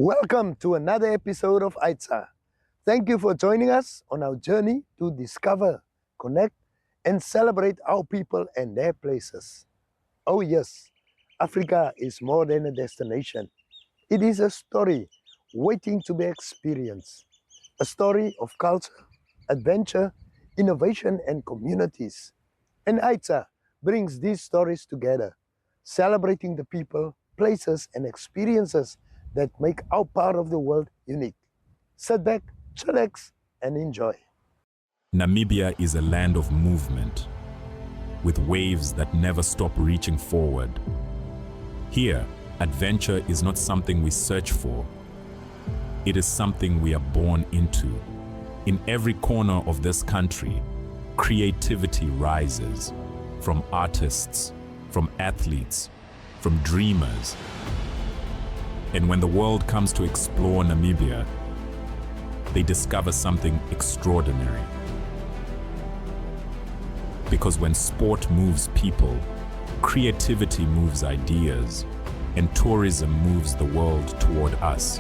Welcome to another episode of Aitsa. Thank you for joining us on our journey to discover, connect, and celebrate our people and their places. Oh yes, Africa is more than a destination. It is a story waiting to be experienced. A story of culture, adventure, innovation, and communities. And Aitsa brings these stories together, celebrating the people, places, and experiences that make our part of the world unique. Sit back, chillax, and enjoy. Namibia is a land of movement, with waves that never stop reaching forward. Here, adventure is not something we search for. It is something we are born into. In every corner of this country, creativity rises, from artists, from athletes, from dreamers. And when the world comes to explore Namibia, they discover something extraordinary. Because when sport moves people, creativity moves ideas, and tourism moves the world toward us.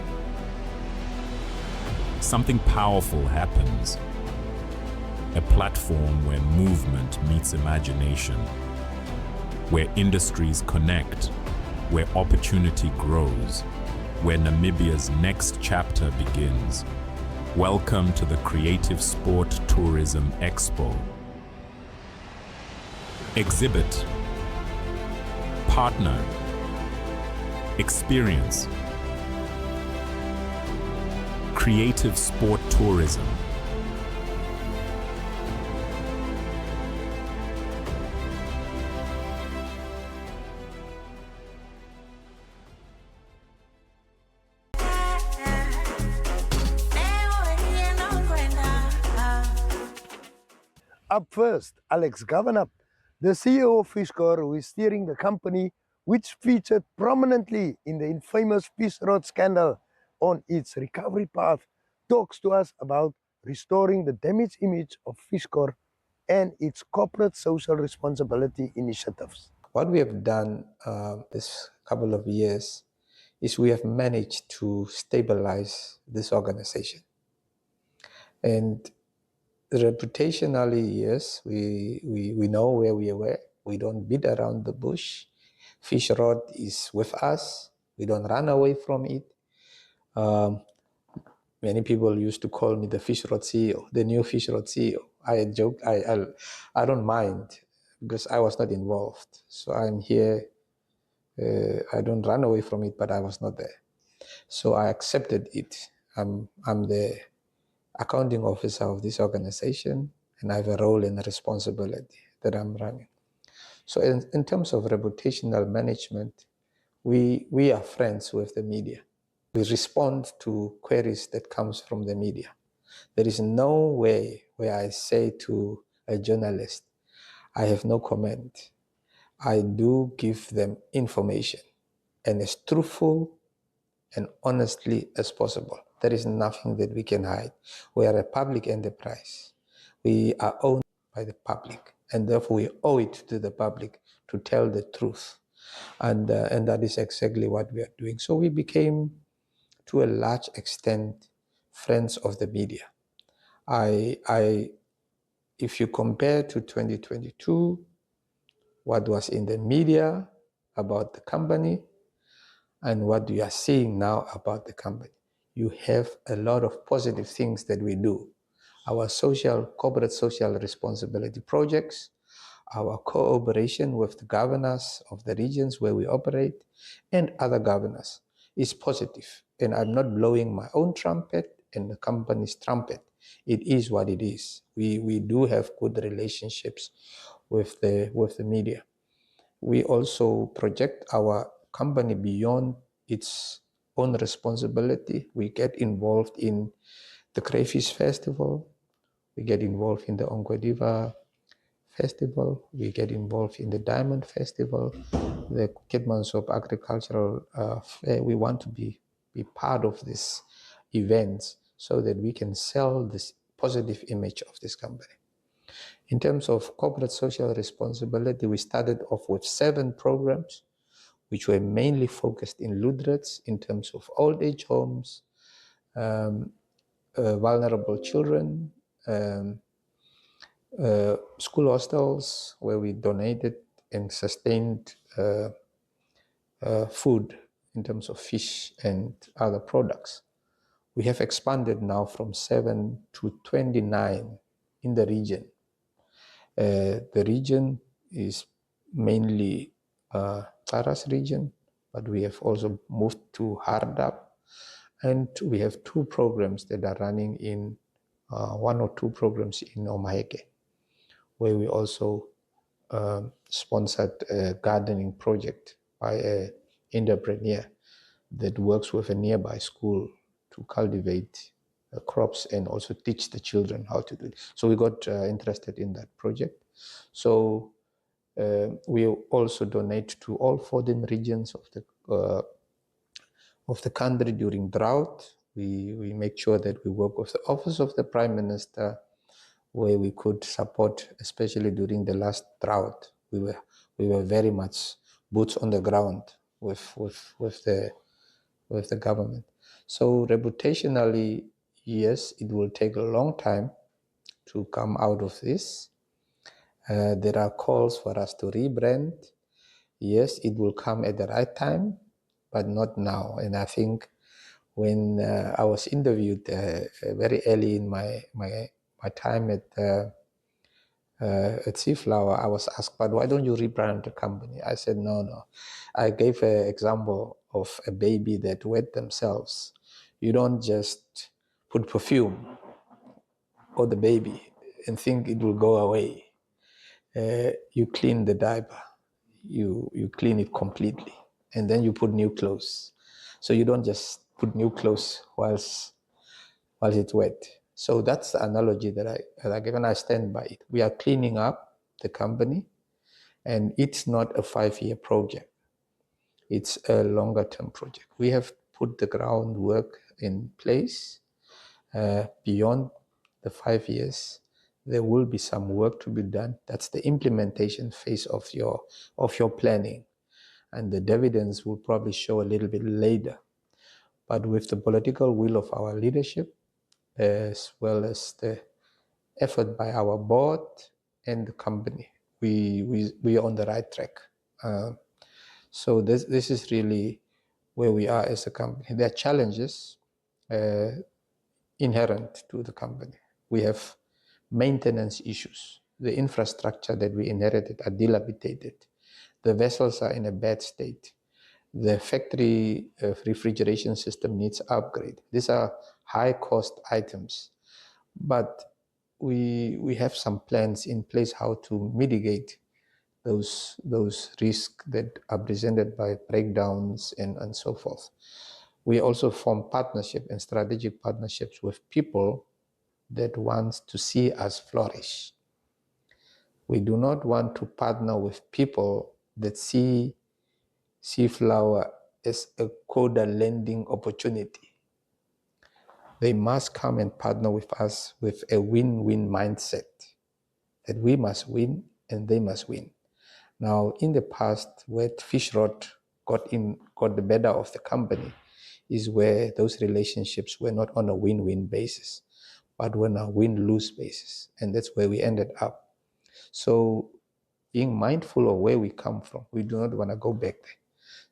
Something powerful happens. A platform where movement meets imagination, where industries connect, where opportunity grows, where Namibia's next chapter begins. Welcome to the Creative Sport Tourism Expo. Exhibit, partner, experience. Creative Sport Tourism. Up first, Alex Gawanab, the CEO of Fishcor, who is steering the company which featured prominently in the infamous Fishrot scandal on its recovery path, talks to us about restoring the damaged image of Fishcor and its corporate social responsibility initiatives. What we have done this couple of years is we have managed to stabilize this organization. And reputationally, yes, we know where we were. We don't beat around the bush. Fishrot is with us. We don't run away from it. Many people used to call me the Fishrot CEO, the new Fishrot CEO. I joke, I don't mind because I was not involved. So I'm here. I don't run away from it, but I was not there. So I accepted it. I'm the accounting officer of this organization, and I have a role and a responsibility that I'm running. So in terms of reputational management, we are friends with the media. We respond to queries that comes from the media. There is no way where I say to a journalist, I have no comment. I do give them information, and as truthful and honestly as possible. There is nothing that we can hide. We are a public enterprise. We are owned by the public, and therefore we owe it to the public to tell the truth. And that is exactly what we are doing. So we became, to a large extent, friends of the media. If you compare to 2022, what was in the media about the company and what you are seeing now about the company, you have a lot of positive things that we do. Our corporate social responsibility projects, our cooperation with the governors of the regions where we operate, and other governors is positive. And I'm not blowing my own trumpet and the company's trumpet. It is what it is. We do have good relationships with the media. We also project our company beyond its own responsibility. We get involved in the Crayfish Festival. We get involved in the Ongwediva Festival. We get involved in the Diamond Festival, the Kitmansop Agricultural Fair. We want to be part of these events so that we can sell this positive image of this company. In terms of corporate social responsibility, we started off with 7 programs. which were mainly focused in Ludrats in terms of old age homes, vulnerable children, school hostels where we donated and sustained food in terms of fish and other products. We have expanded now from 7 to 29 in the region. The region is mainly Taras region, but we have also moved to Hardap, and we have 2 programs that are running in 1 or 2 programs in Omaheke, where we also sponsored a gardening project by an entrepreneur that works with a nearby school to cultivate crops and also teach the children how to do it. So we got interested in that project. So we also donate to all 14 regions of the country during drought. We make sure that we work with the Office of the Prime Minister, where we could support, especially during the last drought. We were very much boots on the ground with the government. So reputationally, yes, it will take a long time to come out of this. There are calls for us to rebrand. Yes, it will come at the right time, but not now. And I think when I was interviewed very early in my time at Seaflower, I was asked, but why don't you rebrand the company? I said, no. I gave an example of a baby that wet themselves. You don't just put perfume on the baby and think it will go away. You clean the diaper, you clean it completely, and then you put new clothes. So you don't just put new clothes whilst it's wet. So that's the analogy that I give, and I stand by it. We are cleaning up the company, and it's not a 5-year project. It's a longer term project. We have put the groundwork in place. Beyond the 5 years, there will be some work to be done. That's the implementation phase of your planning, and the dividends will probably show a little bit later. But with the political will of our leadership, as well as the effort by our board and the company, we are on the right track. So this is really where we are as a company. There are challenges inherent to the company. We have maintenance issues. The infrastructure that we inherited are dilapidated. The vessels are in a bad state. The factory refrigeration system needs upgrade. These are high cost items, but we have some plans in place how to mitigate those risks that are presented by breakdowns and so forth. We also form partnership and strategic partnerships with people that want to see us flourish. We do not want to partner with people that see Seaflower as a coda lending opportunity. They must come and partner with us with a win-win mindset, that we must win and they must win. Now, in the past, where Fishrot got the better of the company is where those relationships were not on a win-win basis, but were on a win-lose basis. And that's where we ended up. So being mindful of where we come from, we do not want to go back there.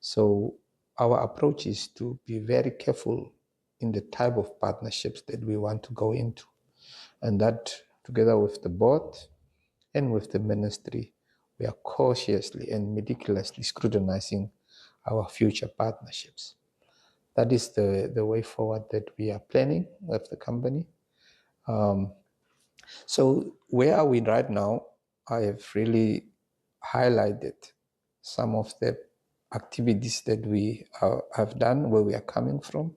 So our approach is to be very careful in the type of partnerships that we want to go into. And that, together with the board and with the ministry, we are cautiously and meticulously scrutinizing our future partnerships. That is the way forward that we are planning with the company. So where are we right now? I have really highlighted some of the activities that we have done, where we are coming from,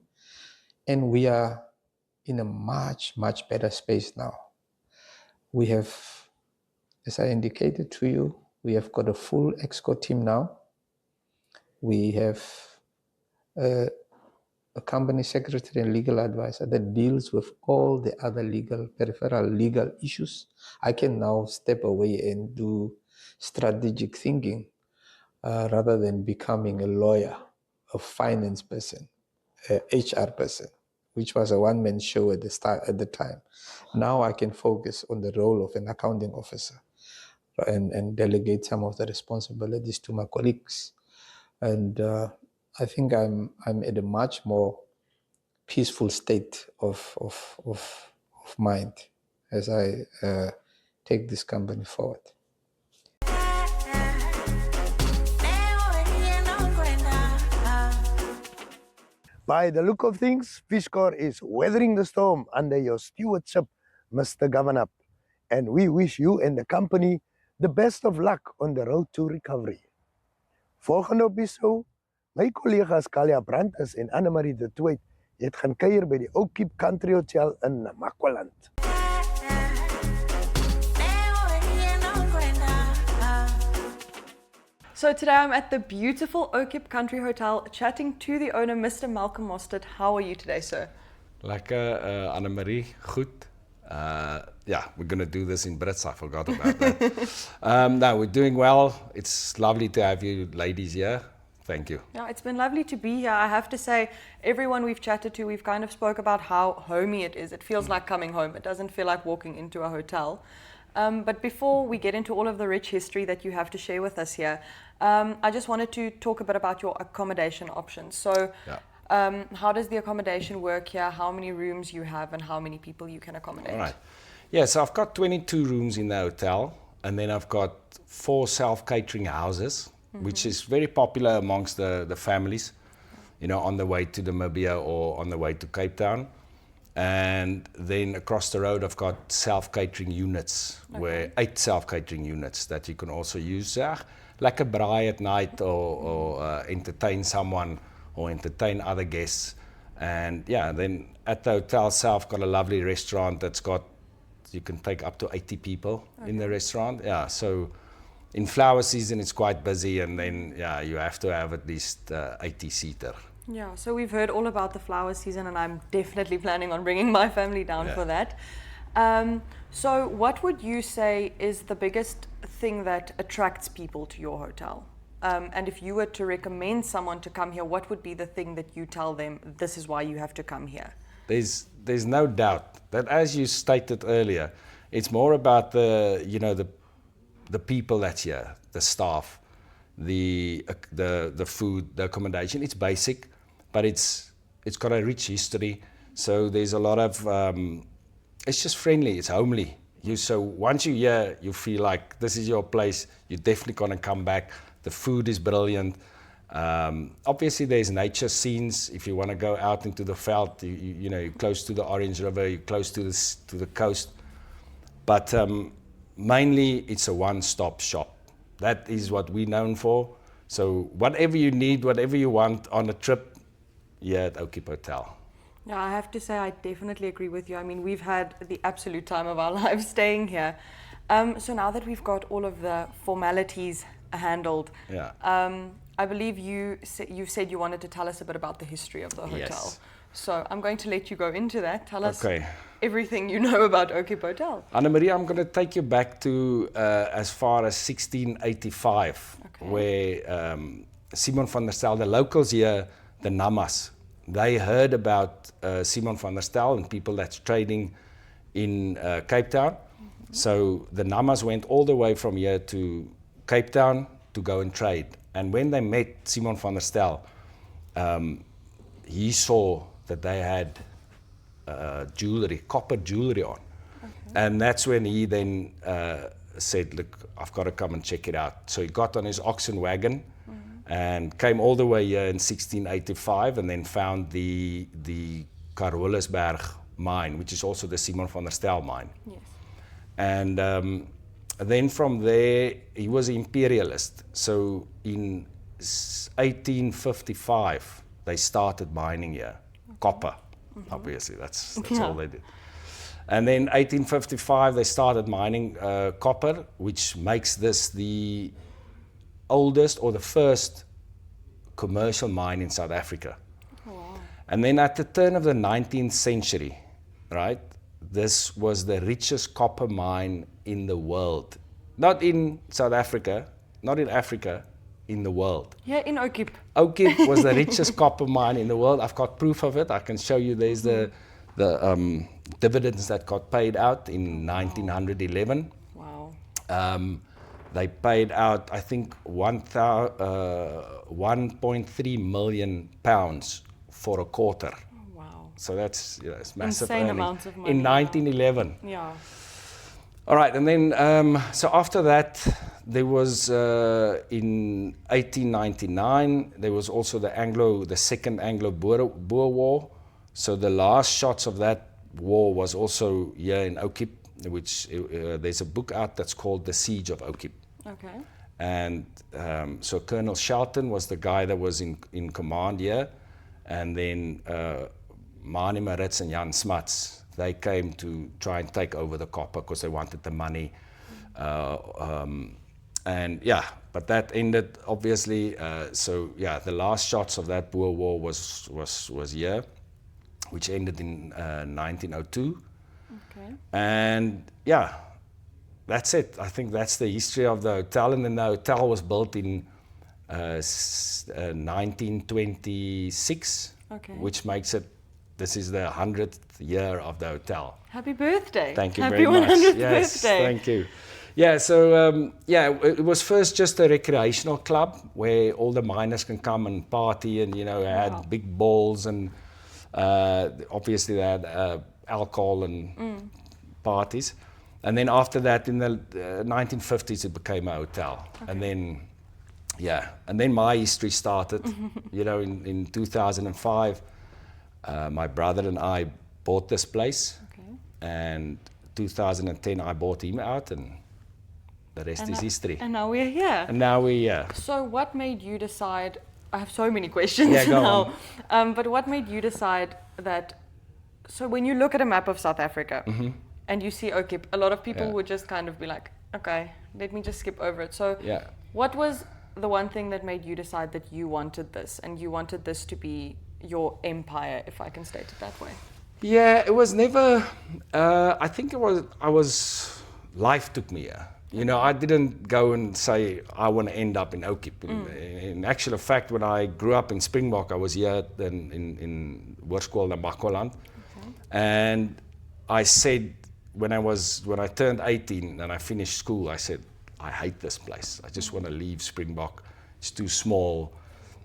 and we are in a much, much better space now. We have, as I indicated to you, we have got a full EXCO team now. We have a company secretary and legal advisor that deals with all the other peripheral legal issues. I can now step away and do strategic thinking rather than becoming a lawyer, a finance person, a HR person, which was a one-man show at the start at the time. Now I can focus on the role of an accounting officer and delegate some of the responsibilities to my colleagues. And I think I'm at a much more peaceful state of mind as I take this company forward. By the look of things, Fishcor is weathering the storm under your stewardship, Mr. Gawanab. And we wish you and the company the best of luck on the road to recovery. Volgende op die show, my collega's Carli Abrantes en Annemarie du Toit het gaan kuier by die Okiep Country Hotel in Namakwaland. So today I'm at the beautiful Okiep Country Hotel chatting to the owner, Mr. Malcolm Mostert. How are you today, sir? Lekker, Annemarie, goed. Yeah, we're going to do this in Brits, I forgot about that. No, we're doing well. It's lovely to have you ladies here. Thank you. Yeah, it's been lovely to be here. I have to say, everyone we've chatted to, we've kind of spoke about how homey it is. It feels like coming home. It doesn't feel like walking into a hotel. But before we get into all of the rich history that you have to share with us here, I just wanted to talk a bit about your accommodation options. So how does the accommodation work here? How many rooms you have and how many people you can accommodate? All right. Yeah, so I've got 22 rooms in the hotel, and then I've got 4 self-catering houses, which is very popular amongst the families, you know, on the way to Namibia or on the way to Cape Town. And then across the road, I've got self-catering units, where 8 self-catering units that you can also use. Like a braai at night or entertain someone or entertain other guests. And yeah, then at the hotel itself, got a lovely restaurant that's got, you can take up to 80 people in the restaurant. Yeah, so in flower season, it's quite busy, and then yeah, you have to have at least 80-seater. Yeah, so we've heard all about the flower season, and I'm definitely planning on bringing my family down for that. So what would you say is the biggest thing that attracts people to your hotel? And if you were to recommend someone to come here, what would be the thing that you tell them, this is why you have to come here? There's no doubt that, as you stated earlier, it's more about the, you know, the people that's here, the staff, the food, the accommodation. It's basic, but it's got a rich history. So there's a lot of it's just friendly, it's homely. So once you're here, you feel like this is your place. You're definitely gonna come back. The food is brilliant. Obviously, there's nature scenes. If you want to go out into the veld, you know, you're close to the Orange River, you're close to the coast. But mainly, it's a one-stop shop. That is what we're known for. So whatever you need, whatever you want on a trip, here at Okiep Hotel. Yeah, I have to say I definitely agree with you. I mean, we've had the absolute time of our lives staying here. So now that we've got all of the formalities handled, I believe you've said you wanted to tell us a bit about the history of the hotel. Yes. So I'm going to let you go into that. Tell us everything you know about Okiep Hotel. Annemarie, I'm going to take you back to as far as 1685, where Simon van der Stel, the locals here, the Namas, they heard about Simon van der Stel and people that's trading in Cape Town. So the Namas went all the way from here to Cape Town to go and trade. And when they met Simon van der Stel, he saw that they had jewelry, copper jewelry on. And that's when he then said, look, I've got to come and check it out. So he got on his oxen wagon and came all the way here in 1685 and then found the Carolusberg mine, which is also the Simon van der Stel mine. Yes. And then from there, he was an imperialist. So in 1855, they started mining here, copper, obviously, that's all they did. And then 1855, they started mining copper, which makes this the oldest or the first commercial mine in South Africa. Wow. And then at the turn of the 19th century, right, this was the richest copper mine in the world. Not in South Africa, not in Africa, in the world. Yeah, in Okiep. Okiep was the richest copper mine in the world. I've got proof of it. I can show you. There's the dividends that got paid out in 1911. Wow. They paid out, I think, 1.3 million pounds for a quarter. Wow. So that's, it's massive Insane earning. amounts of money. In 1911. Yeah. All right, and then, so after that, there was, in 1899, there was also the Second Anglo-Boer War. So the last shots of that war was also here in Okiep, which there's a book out that's called The Siege of Okiep. Okay. And so Colonel Shelton was the guy that was in command here. And then Mani Maritz and Jan Smuts, they came to try and take over the copper because they wanted the money. And yeah, but that ended obviously. So yeah, the last shots of that Boer War was here, which ended in 1902. Okay. And yeah, that's it. I think that's the history of the hotel. And then the hotel was built in 1926, Okay. which makes it, this is the 100th year of the hotel. Happy birthday. Thank you Happy very much. 100th Yes, birthday. thank you. Yeah, so yeah, it was first just a recreational club where all the miners can come and party and, had Wow. big balls and obviously they had alcohol and parties. And then after that, in the 1950s, it became a hotel. Okay. And then, yeah, and then my history started, in 2005. My brother and I bought this place, Okay. and 2010 I bought him out, and the rest is history. And now we're here. And now we're So what made you decide, I have so many questions Yeah, go now, but what made you decide that, so when you look at a map of South Africa and you see Okiep, a lot of people Yeah. would just kind of be like, okay, let me just skip over it. So Yeah. what was the one thing that made you decide that you wanted this and you wanted this to be your empire, if I can state it that way? Yeah, it was never. I think life took me here. I didn't go and say I want to end up in Okiep. In actual fact, when I grew up in Springbok, I was here in Hoërskool Namakwaland, and I said when I turned 18 and I finished school, I said I hate this place. I just want to leave Springbok. It's too small,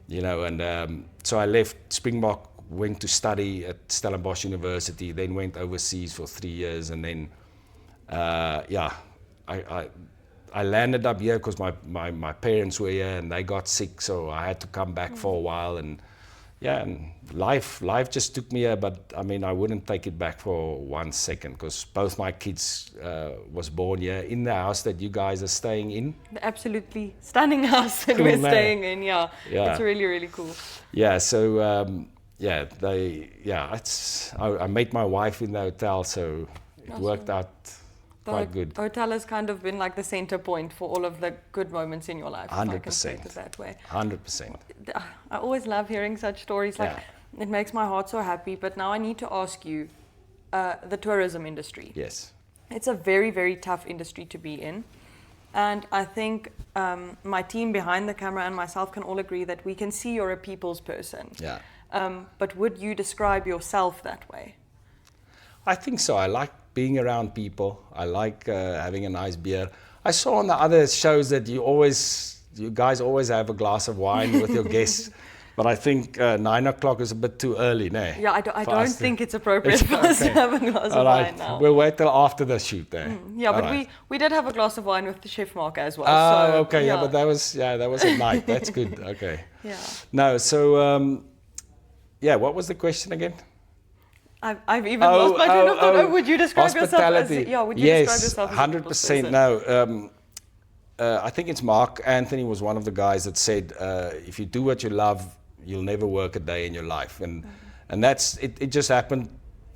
And so I left Springbok, went to study at Stellenbosch University, then went overseas for 3 years, and then, I landed up here because my parents were here and they got sick, so I had to come back for a while, and life just took me here, but I mean I wouldn't take it back for 1 second because both my kids was born here in the house that you guys are staying in. The absolutely stunning house that Cool, we're man. staying in, yeah. Yeah. It's really, really cool. Yeah, so I met my wife in the hotel, so it worked out quite good. The hotel has kind of been like the center point for all of the good moments in your life, if I can state it that way. 100%. I always love hearing such stories. Like, Yeah. it makes my heart so happy. But now I need to ask you, the tourism industry. Yes. It's a very, very tough industry to be in. And I think my team behind the camera and myself can all agree that we can see you're a people's person. Yeah. But would you describe yourself that way? I think so. I like being around people. I like having a nice beer. I saw on the other shows that you guys always have a glass of wine with your guests. But I think 9 o'clock is a bit too early, no? Yeah, I don't think it's appropriate for us to okay. have a glass All of right. wine now. We'll wait till after the shoot there. Yeah, All but right. we did have a glass of wine with the chef Mark as well. Oh, so, okay. Yeah, but that was at night. That's good. Okay. Yeah. No, so what was the question again? I've even lost my train of thought. Would you describe yourself hospitality. as? Would you yes, describe yourself as a people's 100%. person? No, I think it's Mark Anthony was one of the guys that said, if you do what you love, you'll never work a day in your life, and that's it. It just happened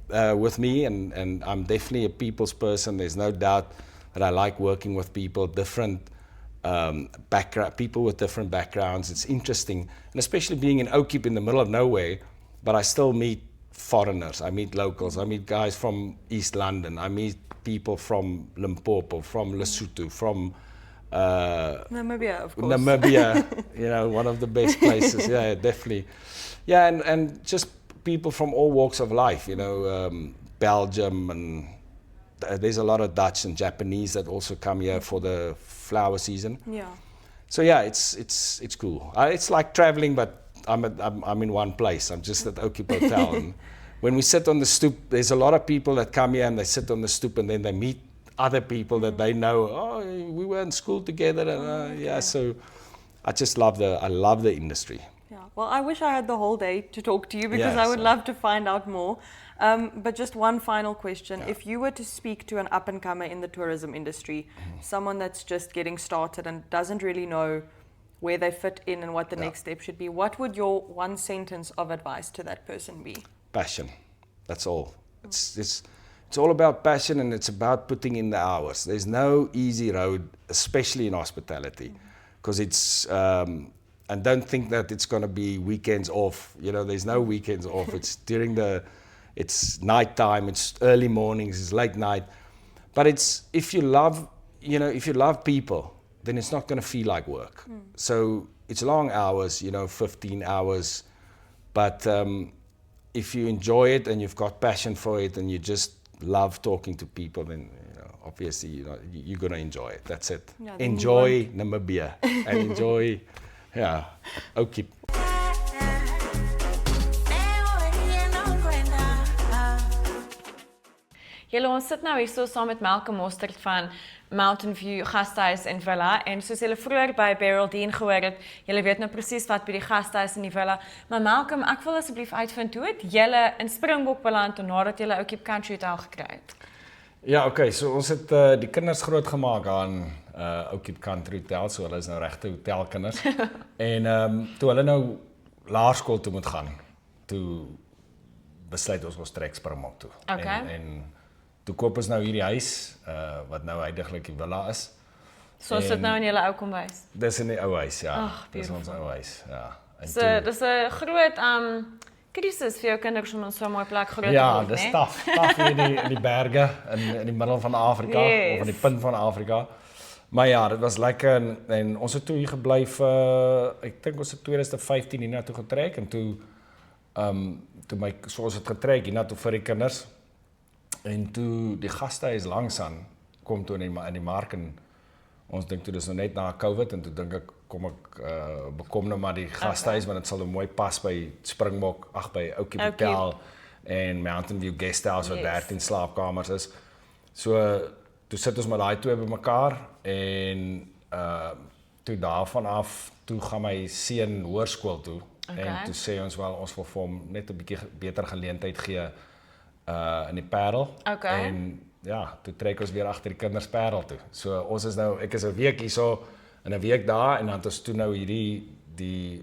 with me, and I'm definitely a people's person. There's no doubt that I like working with people, different people with different backgrounds. It's interesting, and especially being in Okiep in the middle of nowhere, but I still meet foreigners, I meet locals, I meet guys from East London, I meet people from Limpopo, from Lesotho, from Namibia, of course. Namibia, one of the best places. Yeah, definitely. Yeah, and just people from all walks of life, Belgium, and there's a lot of Dutch and Japanese that also come here for the flower season. Yeah. So yeah, it's cool. It's like traveling, but I'm in one place. I'm just at Okiep Hotel. And when we sit on the stoop, there's a lot of people that come here and they sit on the stoop and then they meet other people that they know. Oh, we were in school together, and So I just love the industry. Yeah. Well, I wish I had the whole day to talk to you because I would love to find out more. But just one final question. If you were to speak to an up-and-comer in the tourism industry, someone that's just getting started and doesn't really know where they fit in and what the next step should be, what would your one sentence of advice to that person be? Passion. That's all. It's all about passion, and it's about putting in the hours. There's no easy road, especially in hospitality, because it's... and don't think that it's going to be weekends off. There's no weekends off. It's it's nighttime, it's early mornings, it's late night. But if you love people, then it's not going to feel like work. So it's long hours, 15 hours. But if you enjoy it and you've got passion for it and you just love talking to people, then obviously you're going to enjoy it. That's it. Yeah, enjoy Namibia and enjoy Okiep. Julle, ons sit nou hier so saam met Malcolm Mostert van Mountain View Gasthuis en Villa, en soos julle vroeër by Beraldine gehoor het, julle weet nou presies wat by die gasthuis en die villa, maar Malcolm, ek wil asseblief uitvind, hoe het julle in Springbok beland nadat julle Okiep Country Hotel gekry het? Ja, so ons het die kinders groot gemaak aan Okiep Country Hotel, so hulle is nou regte hotelkinders, en toe hulle nou laerskool toe moet gaan, toe besluit ons trek Springbok toe. En toe koop ons nou hierdie huis, wat nou uiteindelik die villa is. So is dit nou in julle ou kombuis? Dis in die ou huis, ja. Ag, dis ons ou huis, ja. So, dis 'n groot krisis vir jou kinders om in so 'n mooi plek groot te ja, word, dis taaf hier in die berge, in die middel van Afrika, of in die punt van Afrika. Maar ja, dit was lekker, en ons het toe hier gebly vir, ek dink ons het 2015 hierna toe getrek, en toe ons het getrek hierna toe vir die kinders, en toe die gasthuis langsaan kom toe in die mark, en ons dink toe dis nou net na COVID, en toe dink ek, bekom nou maar die gasthuis, want het sal nou mooi pas by Springbok, by Okiep Hotel, en Mountain View Guesthouse, wat 13 slaapkamers is. So, toe sit ons met daai twee by mekaar, en toe daarvan af, toe gaan my seun hoërskool toe, en toe sê ons wel, ons wil vir hom net 'n bietjie beter geleentheid gee in die Parel. En ja, toe trek ons weer agter die kinders Parel toe. So ons is nou, ek is 'n week hierso, en 'n week daar, en dan het ons toe nou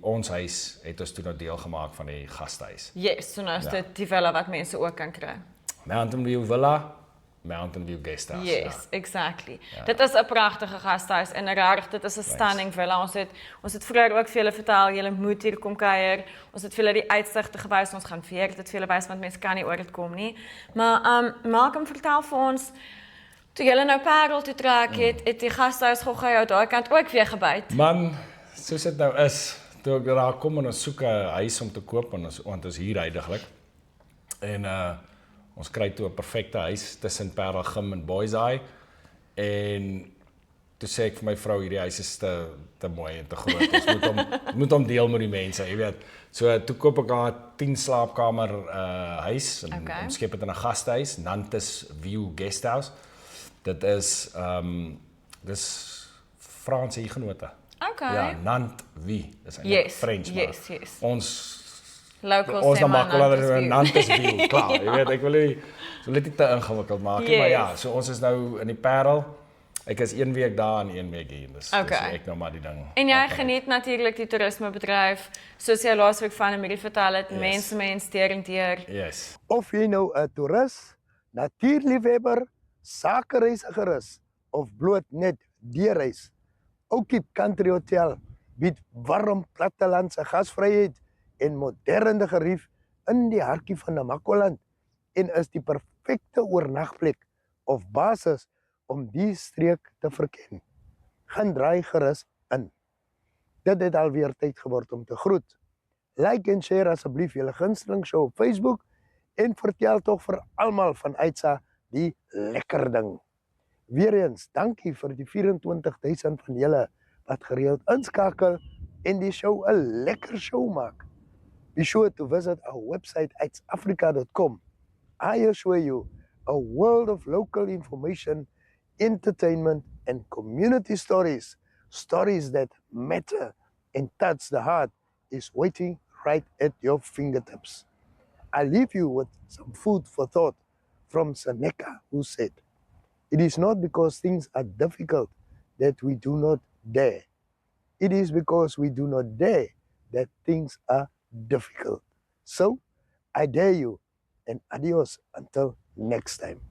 ons huis, het ons toe nou deel gemaak van die gasthuis. Yes, so nou is dit die villa wat mense ook kan kry. Mountain View Villa, Mountain View Guesthouse. Yes, exactly. Dit is 'n pragtige gasthuis, en regtig, dit is 'n stunning villa. Ons het vroeër ook vir julle vertel, julle moet hier kom kuier. Ons het vir julle die uitsigte gewys, ons gaan weer dit vir julle wys, want mense kan nie oor dit kom nie. Maar Malcolm, vertel vir ons, toe julle nou Parel toe trek het die gasthuis gou-gou jou daai kant ook weer gebyt. Man, soos dit nou is, toe ek daar kom en ons soek 'n huis om te koop, want ons hier uiteindelik. En ons kry toe 'n perfekte huis tussen Parel Gym en Boys Eye, en toe sê ek vir my vrou, hierdie huis is te mooi en te groot, ons moet hom deel met die mense, jy weet. So toe koop ek daar 10 slaapkamer huis, en ons skep dit in 'n gasthuis, Nantes View Guesthouse. Dit is dis Franse hiergenote. Ja, Nantes View, dis eintlik French, maar ons dan maak hulle Nantes View, klaar, jy weet, ek wil dit te ingewikkeld maak, maar ja, so ons is nou in die Parel, ek is 1 week daar en 1 week hier, dus ek nou maar die ding. En jy geniet natuurlik die toerismebedryf, soos jy laasweek van Annemarie vertel het, mens deur en deur. Yes. Of jy nou 'n toerist, natuurliefhebber, sakereiziger is, of bloot net deurreis, Okiep Country Hotel bied warm plattelandse gasvryheid en moderne gerief in die hartjie van Namakoland, en is die perfekte oornagplek of basis om die streek te verken. gaan draai gerus in. Dit het alweer tyd geword om te groet. Like en share asseblief julle gunsteling show op Facebook en vertel tog vir almal van Aitsa die lekker ding. Weereens, dankie vir die 24,000 van julle wat gereeld inskakel en die show 'n lekker show maak. Be sure to visit our website aitsafrica.com. I assure you a world of local information, entertainment and community stories, stories that matter and touch the heart, is waiting right at your fingertips. I leave you with some food for thought from Seneca, who said, "It is not because things are difficult that we do not dare. It is because we do not dare that things are difficult." So, I dare you, and adios until next time.